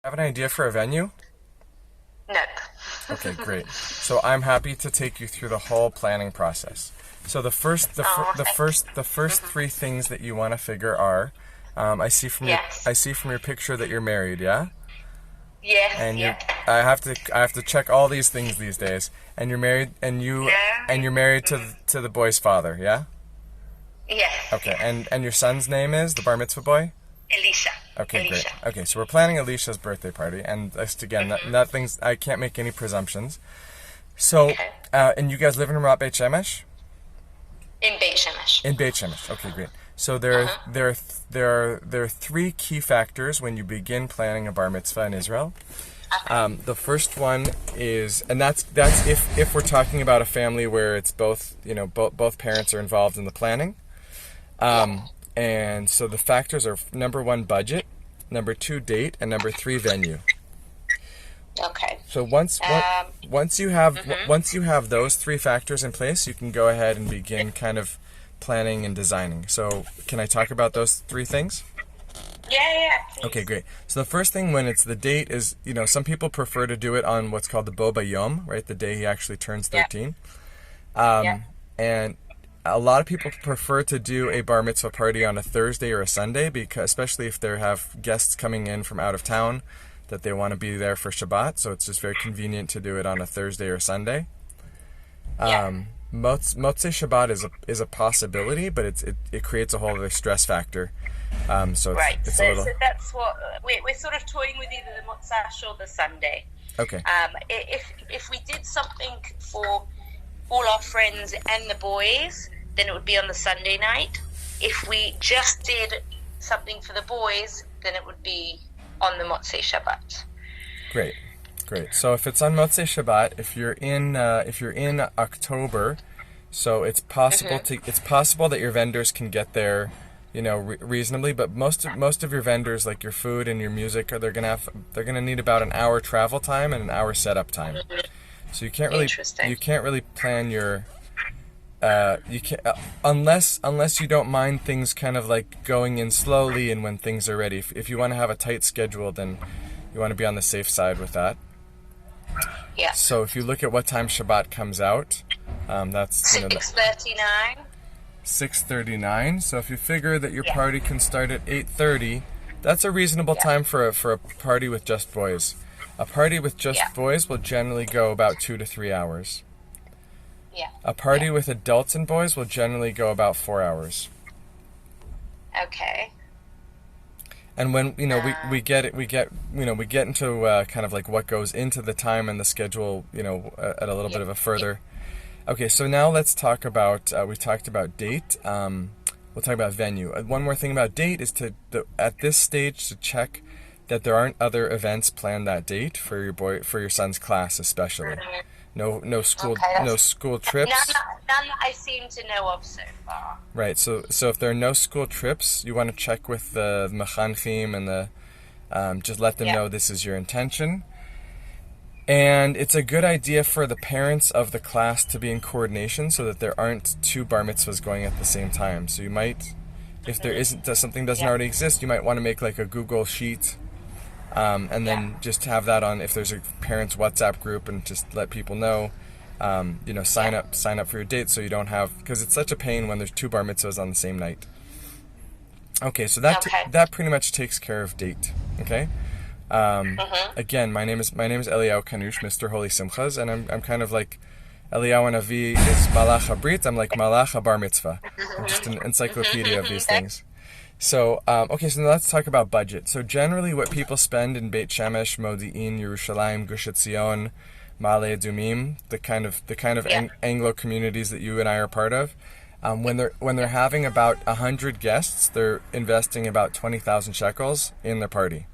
Have an idea for a venue? Nope. Okay, great. So I'm happy to take you through the whole planning process. So Oh, the first three things that you want to figure are, yes. I see from your picture that you're married, yeah? Yes, And you, yeah. I have to check all these things these days. And you're married, and you're married to the boy's father, yeah? Yes, Okay. yes. And your son's name is the bar mitzvah boy? Alicia. Okay, great. Alicia. Okay, so we're planning Alicia's birthday party, and just again, nothing's. I can't make any presumptions. So, Okay. and you guys live in Ramat Beit Shemesh? In Beit Shemesh. In Beit Shemesh. Okay, great. So Uh-huh. there are three key factors when you begin planning a bar mitzvah in Israel. The first one is, and that's if we're talking about a family where it's both, both parents are involved in the planning. And so the factors are number one, budget, number two, date, and number three, venue. Okay. So Mhm. once you have those three factors in place, you can go ahead and begin kind of planning and designing. So can I talk about those three things? Yeah, yeah, Okay, please. great. So the first thing when it's the date is, some people prefer to do it on what's called the Bo Bayom, right? The day he actually turns Yeah, 13. yeah. And a lot of people prefer to do a bar mitzvah party on a Thursday or a Sunday, because especially if they have guests coming in from out of town that they want to be there for Shabbat. So it's just very convenient to do it on a Thursday or Sunday. Yeah. Motzei Shabbat is a possibility, but it creates a whole other stress factor. So Right. it's a So, little so that's what we're sort of toying with, either the Motzash or the Sunday. okay. If we did something for all our friends and the boys, then it would be on the Sunday night. If we just did something for the boys, then it would be on the Motzei Shabbat. Great, great. So if it's on Motzei Shabbat, if you're in October, so it's possible that your vendors can get there, reasonably. But most of your vendors, like your food and your music, they're gonna need about an hour travel time and an hour setup time. So Interesting. you can't really plan your you can unless you don't mind things kind of like going in slowly and when things are ready. If you want to have a tight schedule, then you want to be on the safe side with that. Yeah. So if you look at what time Shabbat comes out, that's 6:39. 6:39. So if you figure that your Yeah. party can start at 8:30, that's a reasonable Yeah. time for a party with just boys. A party with just Yeah. boys will generally go about 2 to 3 hours. Yeah. A party Yeah. with adults and boys will generally go about 4 hours. Okay. And when Uh, we get into kind of like what goes into the time and the schedule, at a little yeah. bit of a Yeah. further. Okay, so now let's talk about we talked about date. We'll talk about venue. One more thing about date is at this stage to check that there aren't other events planned that date for your son's class especially. Mhm. No Okay. school None, trips. none that I seem to know of so far. Right. So if there are no school trips, you want to check with the mechanchim and just let them Yeah. know this is your intention. And it's a good idea for the parents of the class to be in coordination so that there aren't two bar mitzvahs going at the same time. So you might, if there isn't something doesn't Yeah. already exist, you might want to make like a Google sheet, and Yeah. then just have that on if there's a parents WhatsApp group, and just let people know. Yeah. Sign up for your date so you don't have, because it's such a pain when there's two bar mitzvahs on the same night. Okay, so Okay. that pretty much takes care of date. Okay. Mhm. Again, my name is Eliyahu Kanush, Mr. Holy Simchas, and I'm kind of like Eliyahu Navi is Malach HaBrit. I'm like Malach HaBar Mitzvah. I'm just an encyclopedia of these Okay. things. So okay, so now let's talk about budget. So generally, what people spend in Beit Shemesh, Modi'in, Yerushalayim, Gush Etzion, Ma'ale Adumim, the kind of Yeah. Anglo communities that you and I are part of. When they're having about 100 guests, they're investing about 20,000 shekels in their party.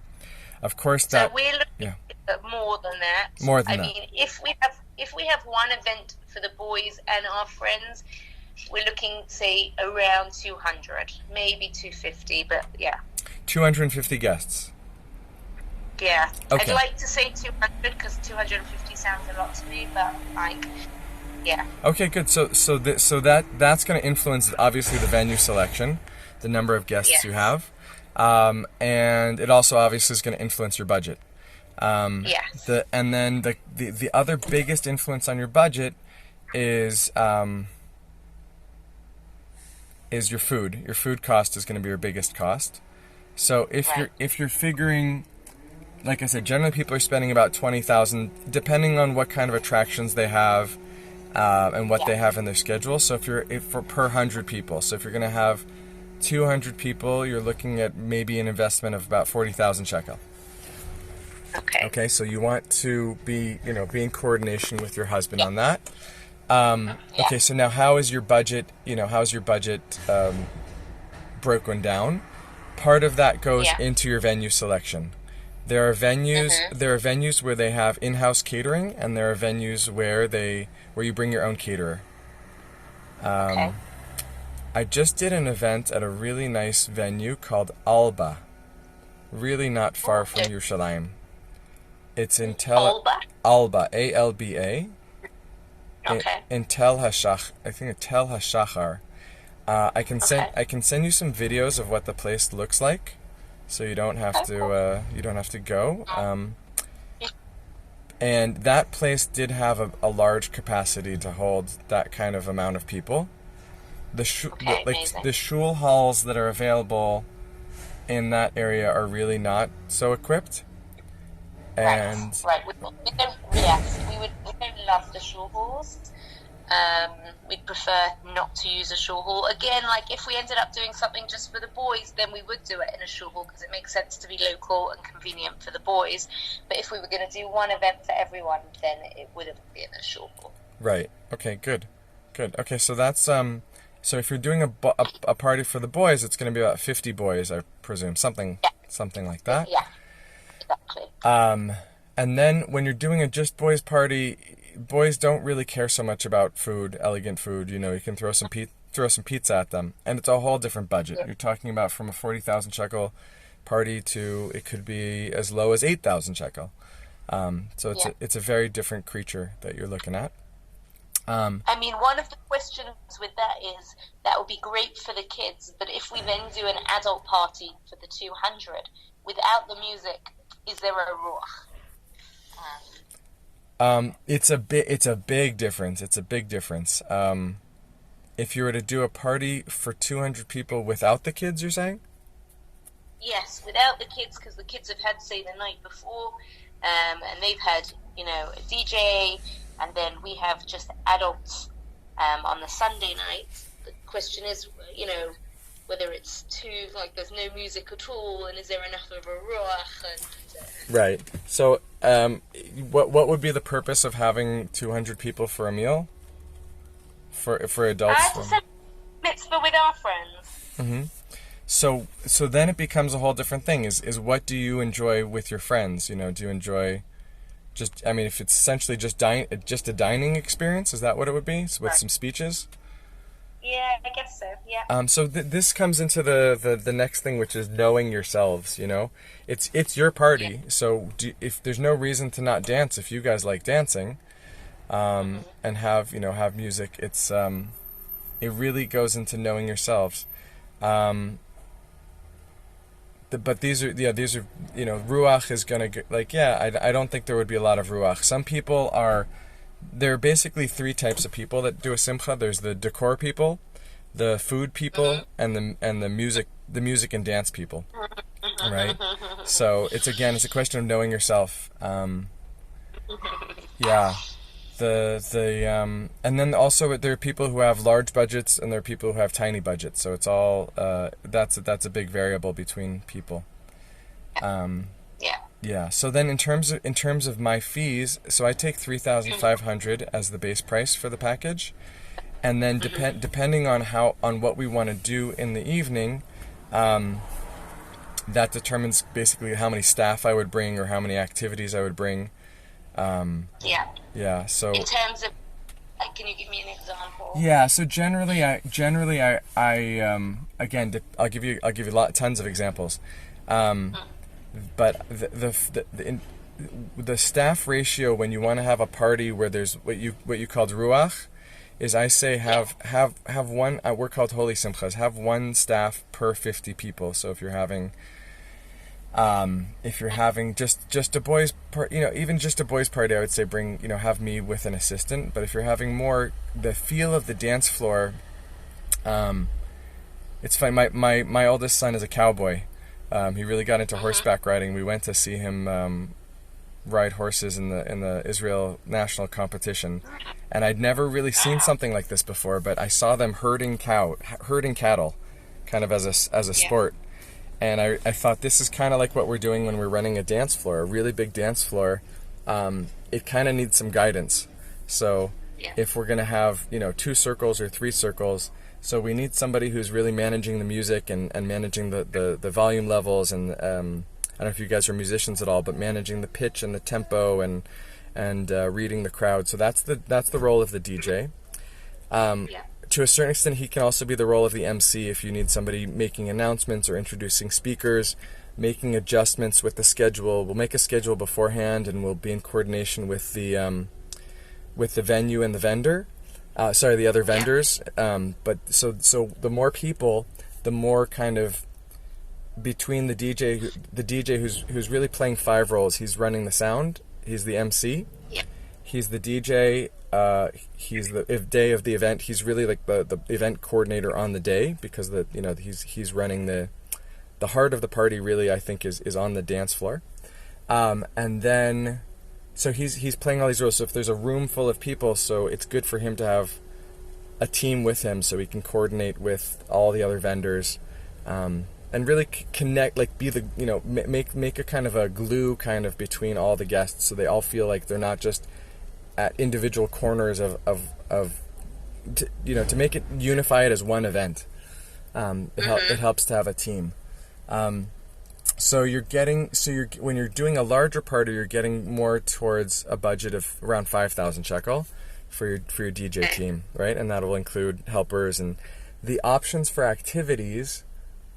Of course, So that we're looking yeah, at more than that. more than I that. mean, if we have one event for the boys and our friends, we're looking, say, around 200, maybe 250, but yeah. 250 guests. Yeah. I'd Okay. like to say 200 because 250 sounds a lot to me, but yeah. Okay, good. That's going to influence obviously the venue selection, the number of guests Yeah. you have, and it also obviously is going to influence your budget. Yes. And then the other biggest influence on your budget is your food. Your food cost is going to be your biggest cost. So if you're figuring, like I said, generally people are spending about 20,000, depending on what kind of attractions they have, and what they have in their schedule. So if for per 100 people, so if you're going to have 200 people, you're looking at maybe an investment of about 40,000 shekel. Okay, so you want to be in coordination with your husband on that. Okay, so now how is your budget, broken down? Part of that goes into your venue selection. There are venues where they have in-house catering, and there are venues where you bring your own caterer. I just did an event at a really nice venue called Alba, really not far from Yerushalayim. It's in Alba, Alba. Okay. In Tel Hashach, I think Tel Hashachar. I can send you some videos of what the place looks like, so you don't have to go. And that place did have a large capacity to hold that kind of amount of people. The shul halls that are available in that area are really not so equipped. And we don't love the shul halls. We'd prefer not to use a shul hall. Again, like if we ended up doing something just for the boys, then we would do it in a shul hall because it makes sense to be local and convenient for the boys. But if we were going to do one event for everyone, then it wouldn't be in a shul hall. Right. Okay. Good. Okay. So that's So if you're doing a party for the boys, it's going to be about 50 boys, I presume, something like that. Yeah. Exactly. And then when you're doing a just boys party, boys don't really care so much about food, elegant food. You can throw some pizza at them, and it's a whole different budget. You're talking about from a 40,000 shekel party to it could be as low as 8,000 shekel. So it's a very different creature that you're looking at. I mean, one of the questions with that is that would be great for the kids, but if we then do an adult party for the 200 without the music, is there a ruach? It's a big difference. It's a big difference. If you were to do a party for 200 people without the kids, you're saying? Yes, without the kids, because the kids have had, say, the night before, and they've had, a DJ, and then we have just adults on the Sunday night. The question is, whether it's there's no music at all, and is there enough of a ruach? Right. So, what would be the purpose of having 200 people for a meal? For adults? It's a mitzvah with our friends. Mm-hmm. So then it becomes a whole different thing. Is what do you enjoy with your friends? Do you enjoy if it's essentially just a dining experience, is that what it would be? With some speeches? Yeah, I guess so. Yeah. So this comes into the next thing, which is knowing yourselves. It's your party. Yeah. So if there's no reason to not dance, if you guys like dancing, and have music, it's it really goes into knowing yourselves. But these are ruach is gonna I don't think there would be a lot of ruach. Some people there are basically three types of people that do a simcha. There's the decor people, the food people, and the music and dance people, right? So it's a question of knowing yourself. And then also there are people who have large budgets and there are people who have tiny budgets. So it's all that's a big variable between people. Yeah. So then in terms of my fees, so I take 3,500 as the base price for the package, and then depending on what we want to do in the evening, that determines basically how many staff I would bring or how many activities I would bring. Yeah. So in terms of, can you give me an example? Yeah. So generally, I again, I'll give you tons of examples. But the staff ratio when you want to have a party where there's what you called ruach, is I say have one. We're called holy simchas. Have one staff per 50 people. So if you're having If you're having just a boys part, even just a boys party, I would say bring, have me with an assistant. But if you're having more the feel of the dance floor, it's fine. My oldest son is a cowboy. He really got into horseback riding. We went to see him ride horses in the Israel national competition, and I'd never really seen something like this before. But I saw them herding cattle, kind of as a sport. And I thought this is kind of like what we're doing when we're running a dance floor, a really big dance floor. It kind of needs some guidance. So if we're going to have, 2 circles or 3 circles, so we need somebody who's really managing the music and managing the volume levels. And I don't know if you guys are musicians at all, but managing the pitch and the tempo and reading the crowd. So that's the role of the DJ. To a certain extent, he can also be the role of the MC if you need somebody making announcements or introducing speakers, making adjustments with the schedule. We'll make a schedule beforehand, and we'll be in coordination with the venue and the vendor. The other vendors. But so the more people, the more kind of between the DJ who's really playing 5 roles. He's running the sound. He's the MC. He's the DJ. He's the day of the event. He's really like the event coordinator on the day, because he's running the heart of the party. Really, I think is on the dance floor, and then so he's playing all these roles. So if there's a room full of people, so it's good for him to have a team with him, so he can coordinate with all the other vendors, and really connect, like be the make a kind of a glue kind of between all the guests, so they all feel like they're not just at individual corners to make it unify it as one event. It helps to have a team. When you're doing a larger party, you're getting more towards a budget of around 5,000 shekel for your DJ team, right? And that will include helpers, and the options for activities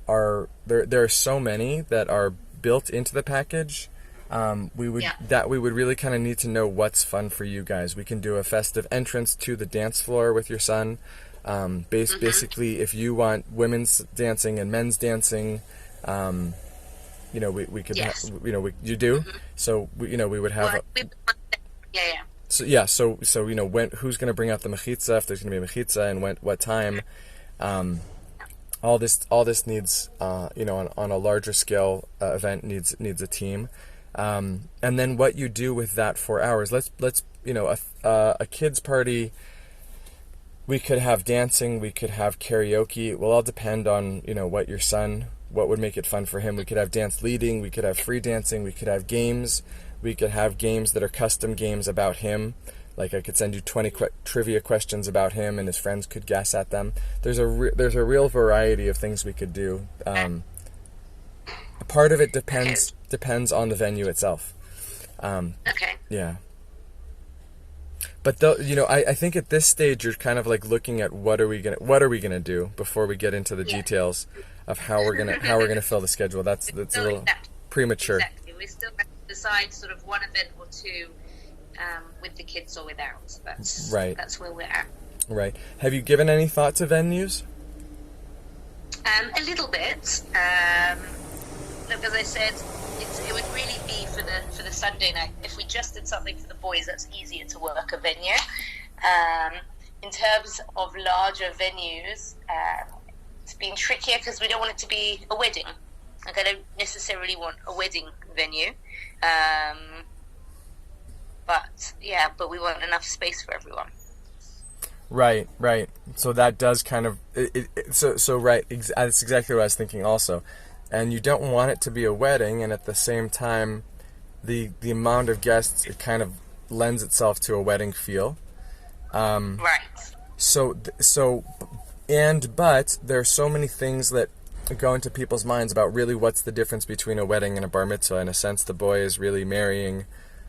are there are so many that are built into the package. We would really kind of need to know what's fun for you guys. We can do a festive entrance to the dance floor with your son. Basically, if you want women's dancing and men's dancing, we could. You do. So we would have. So who's going to bring out the mechitza, if there's going to be a mechitza, and what time. All this needs on a larger scale event needs a team. And then what you do with that 4 hours, let's a kids party, we could have dancing, we could have karaoke. It will all depend on what would make it fun for him. We could have dance leading, we could have free dancing, we could have games, that are custom games about him. Like I could send you 20 trivia questions about him, and his friends could guess at them. There's a real variety of things we could do. Part of it depends on the venue itself. Yeah. But I think at this stage you're kind of like looking at what are we gonna do before we get into the details of how we're gonna fill the schedule. That's a little premature. Exactly. We still have to decide sort of one event or two with the kids or without. That's right. That's where we're at. Right. Have you given any thought to venues? A little bit. Look, as I said, it would really be for the Sunday night. If we just did something for the boys, that's easier to work a venue. In terms of larger venues, it's been trickier because we don't want it to be a wedding. Like, I don't necessarily want a wedding venue. But we want enough space for everyone. Right. So that does kind of right. That's exactly what I was thinking also. And you don't want it to be a wedding, and at the same time, the amount of guests, it kind of lends itself to a wedding feel. Right. But there are so many things that go into people's minds about really what's the difference between a wedding and a bar mitzvah. In a sense, the boy is really marrying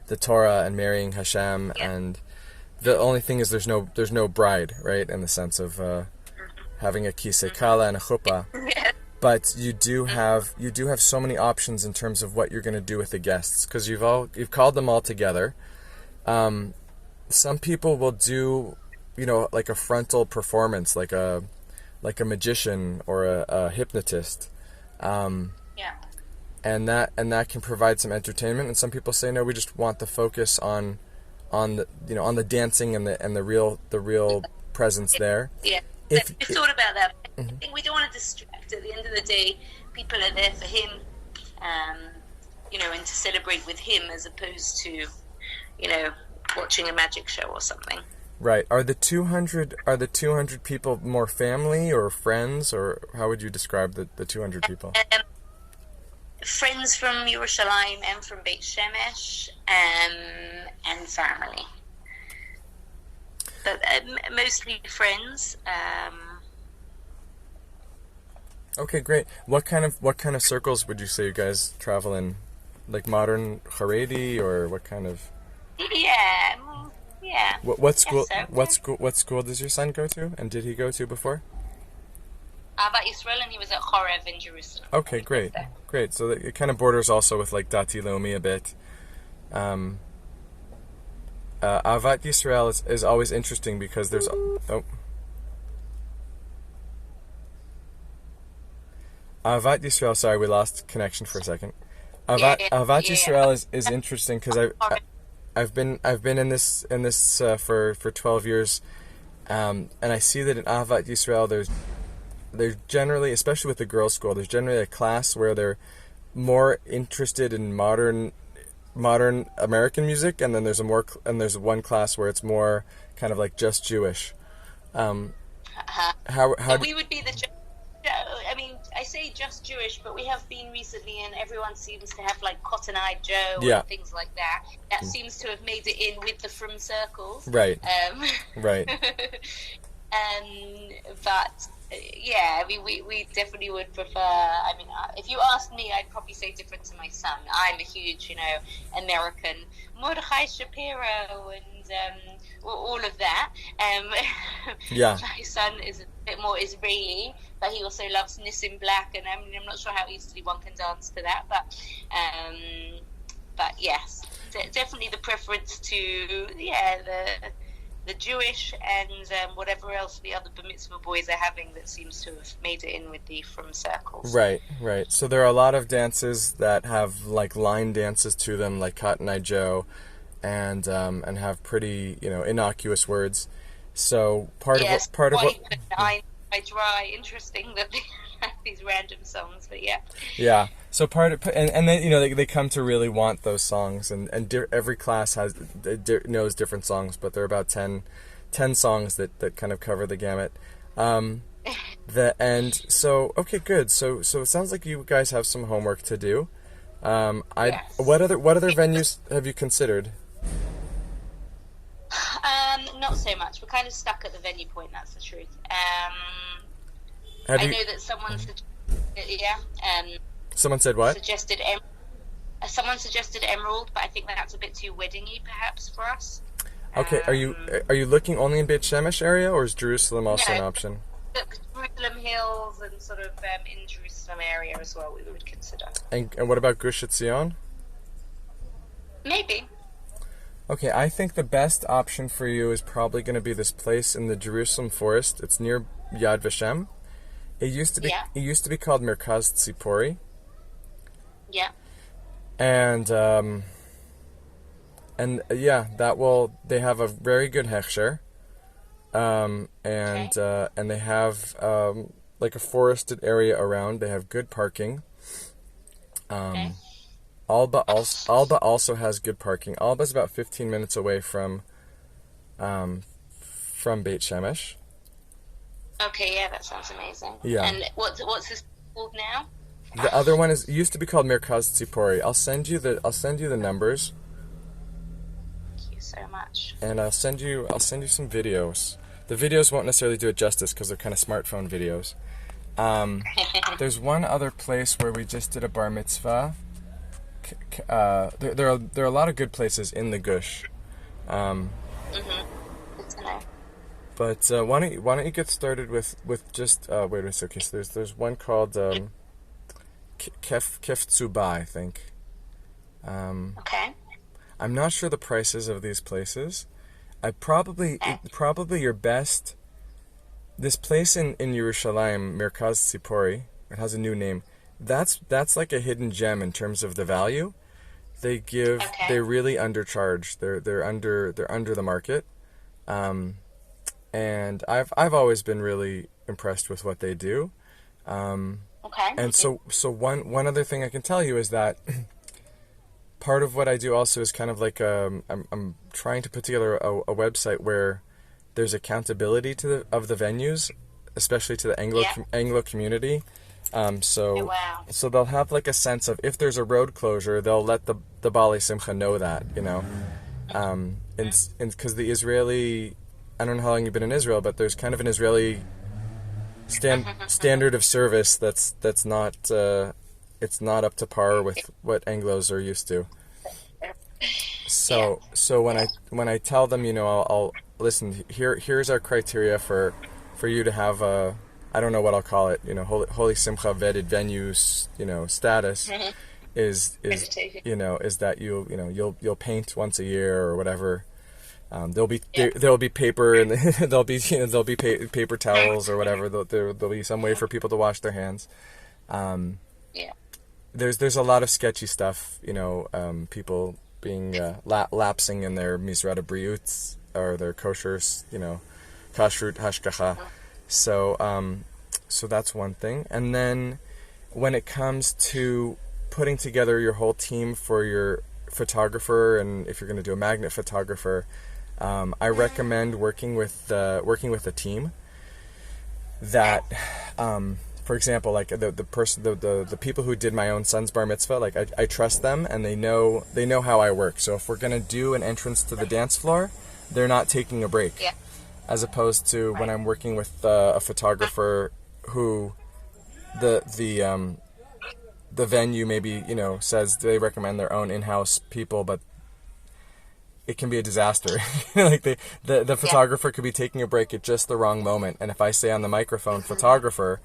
the Torah and marrying Hashem, and the only thing is there's no bride, right? In the sense of having a kisei kala and a chuppah. But you do have so many options in terms of what you're going to do with the guests, because you've called them all together. Some people will do, like a frontal performance, like a magician or a hypnotist. and that can provide some entertainment. And some people say no, we just want the focus on the on the dancing and the real presence there. Yeah, If we thought about that. I think we don't want to distract. At the end of the day, people are there for him, and to celebrate with him as opposed to, watching a magic show or something. Right. Are the 200 people more family or friends, or how would you describe the 200 people? Friends from Yerushalayim and from Beit Shemesh, and family. But mostly friends. Okay, great. What kind of circles would you say you guys travel in? Like modern Haredi, or what kind of? Yeah. What school? So. What school does your son go to? And did he go to before? Ahavat Yisrael, and he was at Chorev in Jerusalem. Okay, great. So it kind of borders also with like Dati Leumi a bit. Ahavat Yisrael is always interesting because there's Ahavat Yisrael. Sorry, we lost connection for a second. Ahavat Yisrael is interesting because I've been in this for 12 years, and I see that in Ahavat Yisrael there's generally, especially with the girls' school, there's generally a class where they're more interested in modern American music, and then there's one class where it's more kind of like just Jewish. How we would be the. I mean, I say just Jewish, but we have been recently, and everyone seems to have like Cotton Eye Joe and things like that. That seems to have made it in with the From circles, right? Right. But yeah, I mean, we definitely would prefer. I mean, if you asked me, I'd probably say different to my son. I'm a huge, American Mordechai Shapiro and all of that. Yeah. My son is a bit more Israeli, but he also loves Nissim Black, and I'm not sure how easily one can dance to that. But yes, definitely the preference to the Jewish and whatever else the other bar mitzvah boys are having that seems to have made it in with the From circles. Right. So there are a lot of dances that have like line dances to them, like Cotton Eye Joe, and have pretty innocuous words. So part of what I try. Interesting that they have these random songs, but yeah. Yeah. So and then they come to really want those songs, and every class knows different songs, but there are about 10 songs that kind of cover the gamut. So okay, good. So it sounds like you guys have some homework to do. Yes. What other venues have you considered? Not so much. We're kind of stuck at the venue point. That's the truth. I know that someone someone said what? Someone suggested Emerald, but I think that's a bit too weddingy, perhaps, for us. Okay, are you looking only in Beit Shemesh area, or is Jerusalem also an option? Jerusalem Hills and sort of in Jerusalem area as well, we would consider. And what about Gush Etzion? Maybe. Okay, I think the best option for you is probably going to be this place in the Jerusalem forest. It's near Yad Vashem. It used to be called Merkaz Tzipori. Yeah. And they have a very good hechsher. And they have like a forested area around. They have good parking. Alba also has good parking. Alba's about 15 minutes away from Beit Shemesh. Okay, yeah, that sounds amazing. Yeah. And what's this called now? The other one used to be called Merkaz Tzipori. I'll send you the numbers. Thank you so much. And I'll send you some videos. The videos won't necessarily do it justice because they're kind of smartphone videos. There's one other place where we just did a bar mitzvah. There are a lot of good places in the Gush. Good to know. But why don't you get started with just wait a minute. Okay, so there's one called Kef Tzuba, I think. Okay. I'm not sure the prices of these places. Probably your best. This place in Yerushalayim, Merkaz Tzipori, it has a new name. that's like a hidden gem in terms of the value. They really undercharge. They're under the market. And I've always been really impressed with what they do. And so one other thing I can tell you is that part of what I do also is kind of like I'm trying to put together a website where there's accountability of the venues, especially to the Anglo community. So they'll have like a sense of, if there's a road closure, they'll let the Baalei Simcha know that, and because the Israeli, I don't know how long you've been in Israel, but there's kind of an Israeli standard of service that's not it's not up to par with what Anglos are used to. So when I tell them, I'll listen. Here's our criteria for you to have a, I don't know what I'll call it, Holy Simcha vetted venues, status is that you'll paint once a year or whatever. There'll be paper and there'll be paper towels or whatever. There'll be some way for people to wash their hands. There's a lot of sketchy stuff, people being lapsing in their Mizrat Briut or their kosher, kashrut hashgacha. So that's one thing. And then when it comes to putting together your whole team for your photographer, and if you're going to do a magnet photographer, I recommend working with a team that, for example, like the people who did my own son's bar mitzvah, like I trust them and they know how I work. So if we're going to do an entrance to the dance floor, they're not taking a break. As opposed to when I'm working with a photographer who the venue maybe says they recommend their own in-house people, but it can be a disaster. Like the photographer could be taking a break at just the wrong moment, and if I say on the microphone photographer,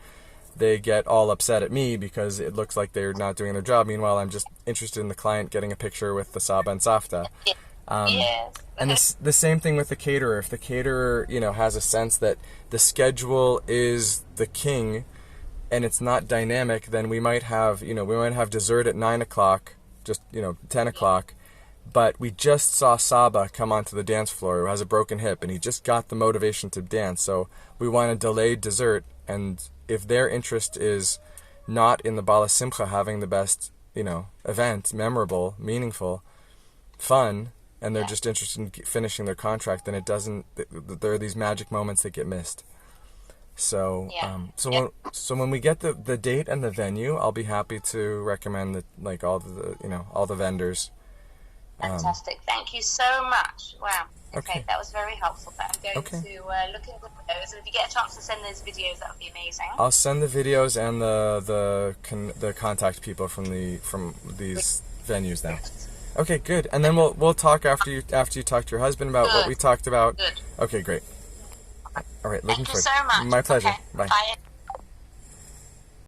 they get all upset at me because it looks like they're not doing their job. Meanwhile, I'm just interested in the client getting a picture with the Saba and Safta. And the same thing with the caterer. If the caterer, has a sense that the schedule is the king and it's not dynamic, then we might have dessert at 9 o'clock, just, 10 o'clock, but we just saw Saba come onto the dance floor who has a broken hip and he just got the motivation to dance. So we want to delay dessert. And if their interest is not in the Baalei Simcha having the best, event, memorable, meaningful, fun, and they're just interested in finishing their contract, then it doesn't. There are these magic moments that get missed. So, when we get the date and the venue, I'll be happy to recommend that, all the vendors. Fantastic! Thank you so much. Wow. Okay, that was very helpful. I'm going to look into those, and if you get a chance to send those videos, that would be amazing. I'll send the videos and the contact people from these venues now. Okay, good. And then we'll talk after you talk to your husband about what we talked about. Good. Okay, great. All right, looking forward. Thank you so much. My pleasure. Okay. Bye. Bye.